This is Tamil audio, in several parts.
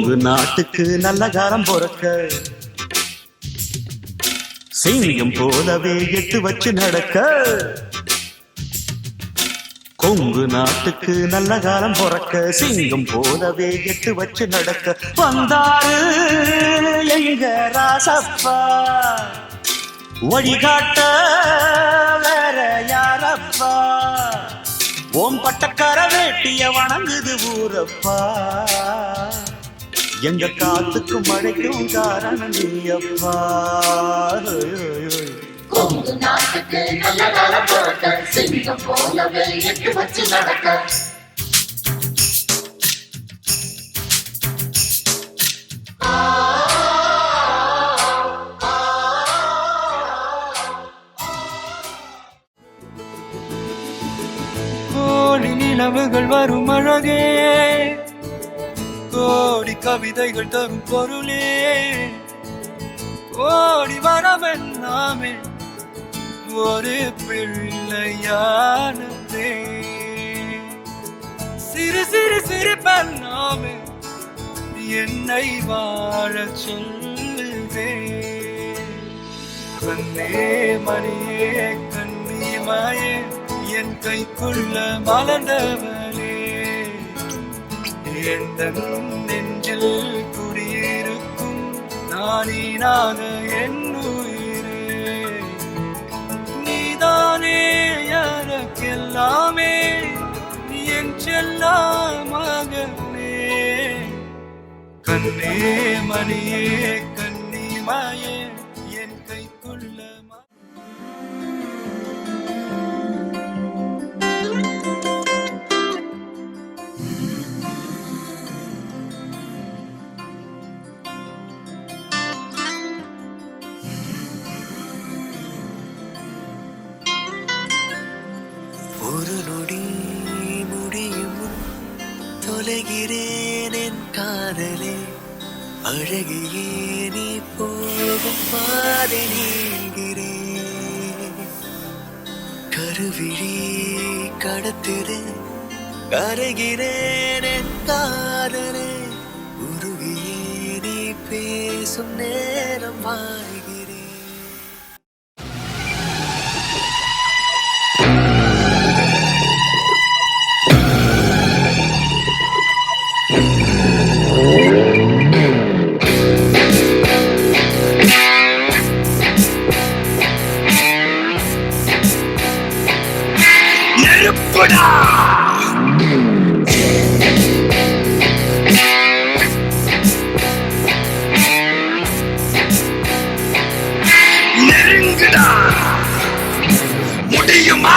கொங்கு நாட்டுக்கு நல்ல காலம் பொறக்க சிங்கம் போலவே எட்டு வச்சு நடக்க. கொங்கு நாட்டுக்கு நல்ல காலம் பொறக்க சிங்கம் போலவே எட்டு வச்சு நடக்க. வந்தாரு எங்க ராசப்பா வழிகாட்ட வேற யாரப்பா. ஓம் பட்டக்கார வேட்டிய வணங்குது ஊரப்பா. எங்க காத்துக்கு மழைக்கும் காரணம் நீயப்பா. கொங்கு நாட்டுக்கு நல்ல காலம் பொறக்க சிங்கம் போலவே எட்டு வச்சு நடக்க. கோடி நிலவுகள் வரும் அழகே, கோடி கவிதைகள் தரும் பொருளே, கோடி வரவெல்லாமே ஒரு பிள்ளையானதே. சிறு சிறு சிரிப்பெல்லாமே என்னை வாழ சொல்லுதே. கண்ணே மணியே கண்ணியமாயே என் கைக்குள்ள மலர்ந்தவனே. எந்த நெஞ்சில் குடியிருக்கும் நானீனாக என் உயிரே. நீதானே எனக்கெல்லாமே என் செல்ல மகனே. கண்ணே மணியே கண்ணிமாயே என் கைக்குள்ள ஒரு நொடி முடியும் தொலைகிறேன் என் காதலே. அழகியே நீ போகும் பாதை நீங்கிறேன். கருவிழி கடத்திடு கரைகிறேன் என் காதலே. உருகியே நீ பேசும் நேரம் வாழ்கிறேன். நெருங்குடா முடியுமா?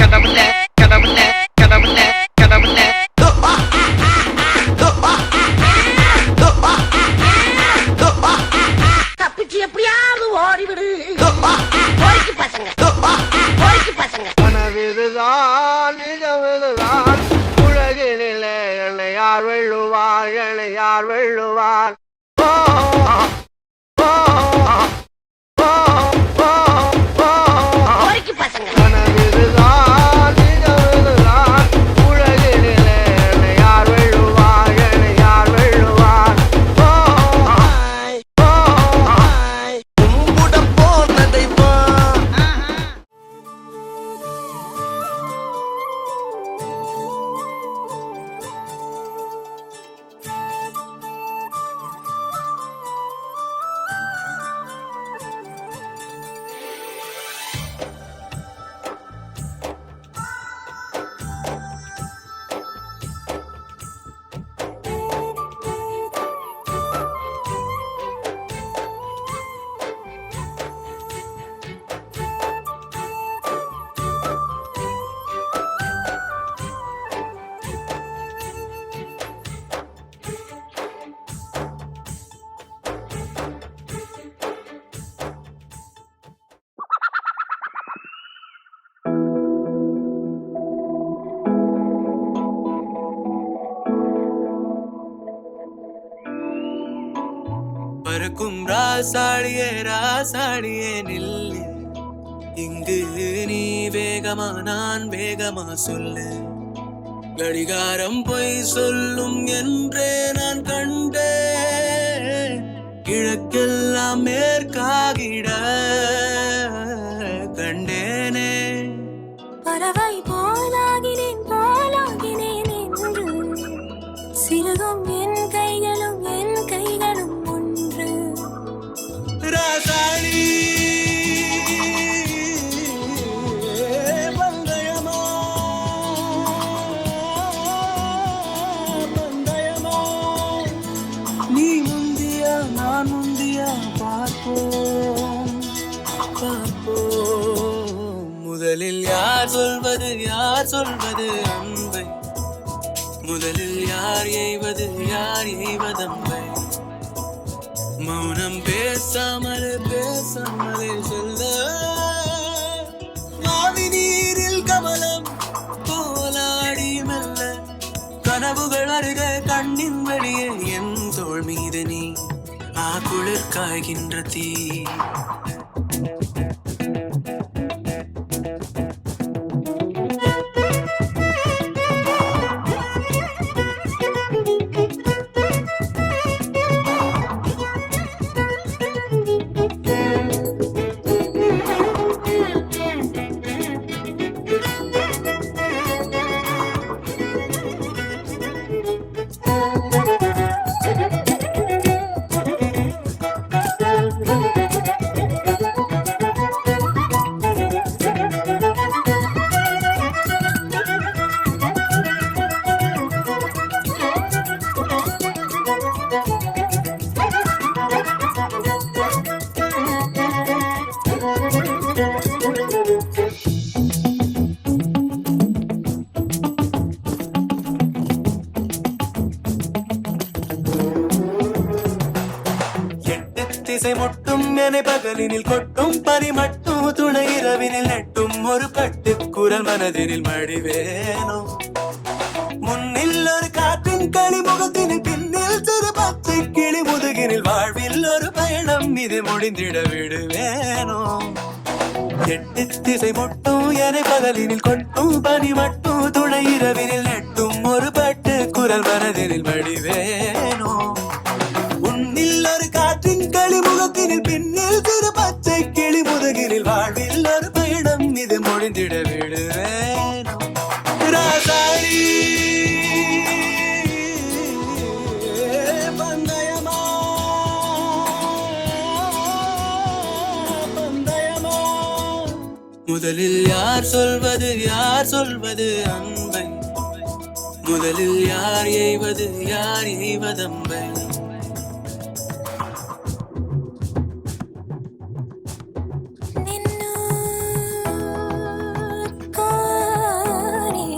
கடவுளே கடவுளே கடவுளே கடவுளே யார் வெல்லுவார் என்னை யார் வெல்லுவார் ஓ, ஓ, ஓ, ஓ, ஓ. கனவிதுதான், நிஜமிதுதான், உலகினிலே என்னை யார் வெல்லுவார் என்னை யார் வெல்லுவார் ஓ, ஓ, கும்பிட போனதை போ. பறக்கும் ராசாடியே ராசாடியே நில்லு, இங்கு நீ வேகமா நான் வேகமா சொல்லு. கடிகாரம் பொய் சொல்லும் என்றே நான் கண்டேன், கிழக்கெல்லாம் மேற்காகிட கண்டேனே. பறவை போலாகினேன் போலாகினேன் என்று சிறுகும் என் கைகளும் ஒன்று. ராசாடி பந்தயமா பந்தயமா, நீ முந்தியா நான் முந்தியா பார்ப்போம் பார்ப்போம். முதலில் யார் சொல்வது அன்பை, முதலில் யார் எய்வதம்பை. மௌனம் பேசாமலே சொல்ல, மாவி நீரில் கமலம் போலாடி மெல்ல. கனவுகள் அருக கண்ணின் வழியே என் தோள் மீது நீ குளிர் காய்கின்ற தீ. திசை மொட்டும் என பகலினில் கொட்டும் பரிமட்டும் துணை இரவினில் நெட்டும் ஒரு பட்டு குரல் மனதினில் மடிவேனோ. முன்னில் ஒரு காற்றின் களிமுகத்தினில் பின்னில் சிறு பச்சை கிளி முதுகினில் வாழ்வில் ஒரு பயணம் இது முடிந்திட விடுவேனோ. எட்டு திசை மொட்டும் என பகலினில் கொட்டும் பனிமட்டும் துணை இரவினில் நெட்டும் ஒரு பட்டு குரல் மனதினில் மடிவேனோ. உன்னில் ஒரு காற்றின் களிமுகத்தினில் பின்னில் சிறு பச்சை கிளி முதுகினில் வாழ்வில் ஒரு பயணம் இது முடிந்திட விடுவேனோ. ராசாடி பந்தயமா பந்தயமா, முதலில் யார் சொல்வது அன்பை, முதலில் யார் எய்வதம்பை. ನಿನ್ನು ಕೋರಿ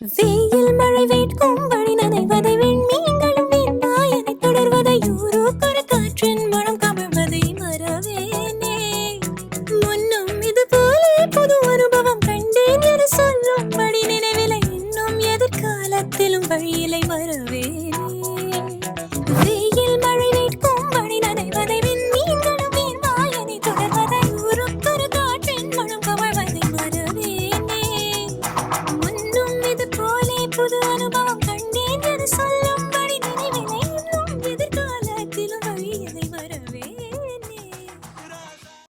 வெயில் மழை வேட்கும் வழி நனைவதை வெண்மீன்